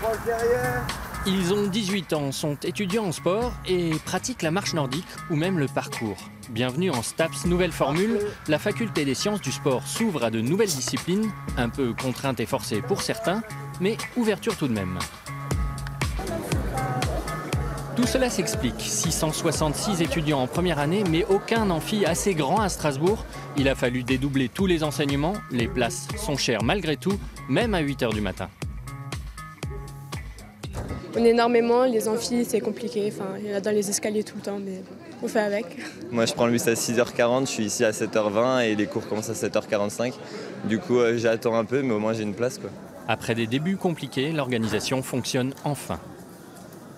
Proche derrière. Ils ont 18 ans, sont étudiants en sport et pratiquent la marche nordique ou même le parcours. Bienvenue en STAPS Nouvelle Formule, la faculté des sciences du sport s'ouvre à de nouvelles disciplines, un peu contraintes et forcées pour certains, mais ouverture tout de même. Tout cela s'explique. 666 étudiants en première année, mais aucun amphi assez grand à Strasbourg. Il a fallu dédoubler tous les enseignements. Les places sont chères malgré tout, même à 8 h du matin. On est énormément, les amphis c'est compliqué, il y en a dans les escaliers tout le temps, mais on fait avec. Moi je prends le bus à 6h40, je suis ici à 7h20 et les cours commencent à 7h45. Du coup j'attends un peu mais au moins j'ai une place quoi. Après des débuts compliqués, l'organisation fonctionne enfin.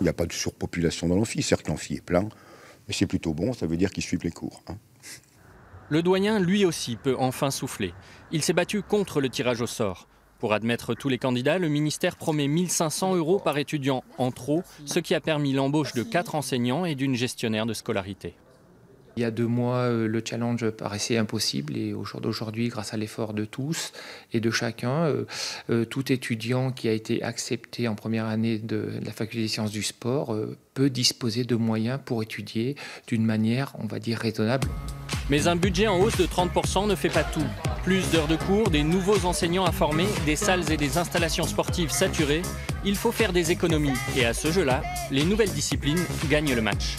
Il n'y a pas de surpopulation dans l'amphi, certes que l'amphi est plein, mais c'est plutôt bon, ça veut dire qu'ils suivent les cours. Le doyen lui aussi peut enfin souffler. Il s'est battu contre le tirage au sort. Pour admettre tous les candidats, le ministère promet 1 500 € par étudiant en trop, ce qui a permis l'embauche de 4 enseignants et d'une gestionnaire de scolarité. Il y a 2 mois, le challenge paraissait impossible et au jour d'aujourd'hui, grâce à l'effort de tous et de chacun, tout étudiant qui a été accepté en première année de la faculté des sciences du sport peut disposer de moyens pour étudier d'une manière, on va dire, raisonnable. Mais un budget en hausse de 30 % ne fait pas tout. Plus d'heures de cours, des nouveaux enseignants à former, des salles et des installations sportives saturées. Il faut faire des économies. Et à ce jeu-là, les nouvelles disciplines gagnent le match.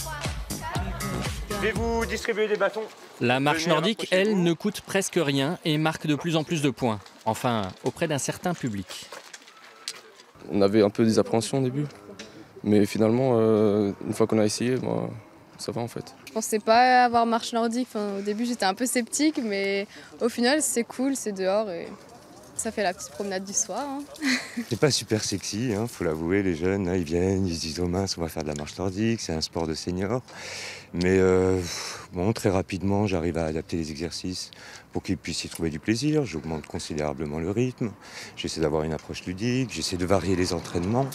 Je vais vous distribuer des bâtons. La marche nordique, elle, ne coûte presque rien et marque de plus en plus de points. Enfin, auprès d'un certain public. On avait un peu des appréhensions au début. Mais finalement, une fois qu'on a essayé, ça va en fait. Je pensais pas avoir marche nordique, au début j'étais un peu sceptique, mais au final c'est cool, c'est dehors et ça fait la petite promenade du soir. C'est pas super sexy, faut l'avouer, les jeunes, là, ils viennent, ils se disent oh mince, on va faire de la marche nordique, c'est un sport de seniors. Mais très rapidement, j'arrive à adapter les exercices pour qu'ils puissent y trouver du plaisir. J'augmente considérablement le rythme, j'essaie d'avoir une approche ludique, j'essaie de varier les entraînements.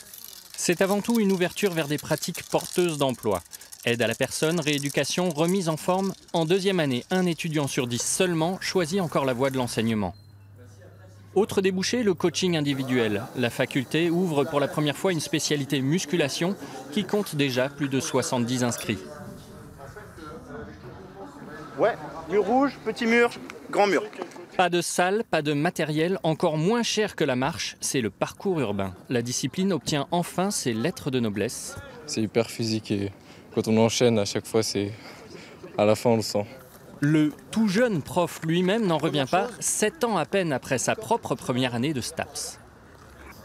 C'est avant tout une ouverture vers des pratiques porteuses d'emploi. Aide à la personne, rééducation, remise en forme. En deuxième année, 1 étudiant sur 10 seulement choisit encore la voie de l'enseignement. Autre débouché, le coaching individuel. La faculté ouvre pour la première fois une spécialité musculation qui compte déjà plus de 70 inscrits. Ouais, mur rouge, petit mur, grand mur. Pas de salle, pas de matériel, encore moins cher que la marche, c'est le parcours urbain. La discipline obtient enfin ses lettres de noblesse. C'est hyper physique et quand on enchaîne à chaque fois, à la fin on le sent. Le tout jeune prof lui-même n'en revient pas, 7 ans à peine après sa propre première année de STAPS.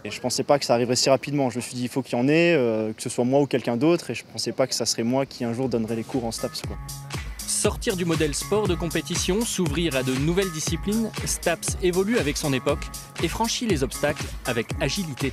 Et je ne pensais pas que ça arriverait si rapidement. Je me suis dit il faut qu'il y en ait, que ce soit moi ou quelqu'un d'autre, et je ne pensais pas que ça serait moi qui un jour donnerait les cours en STAPS. Sortir du modèle sport de compétition, s'ouvrir à de nouvelles disciplines, STAPS évolue avec son époque et franchit les obstacles avec agilité.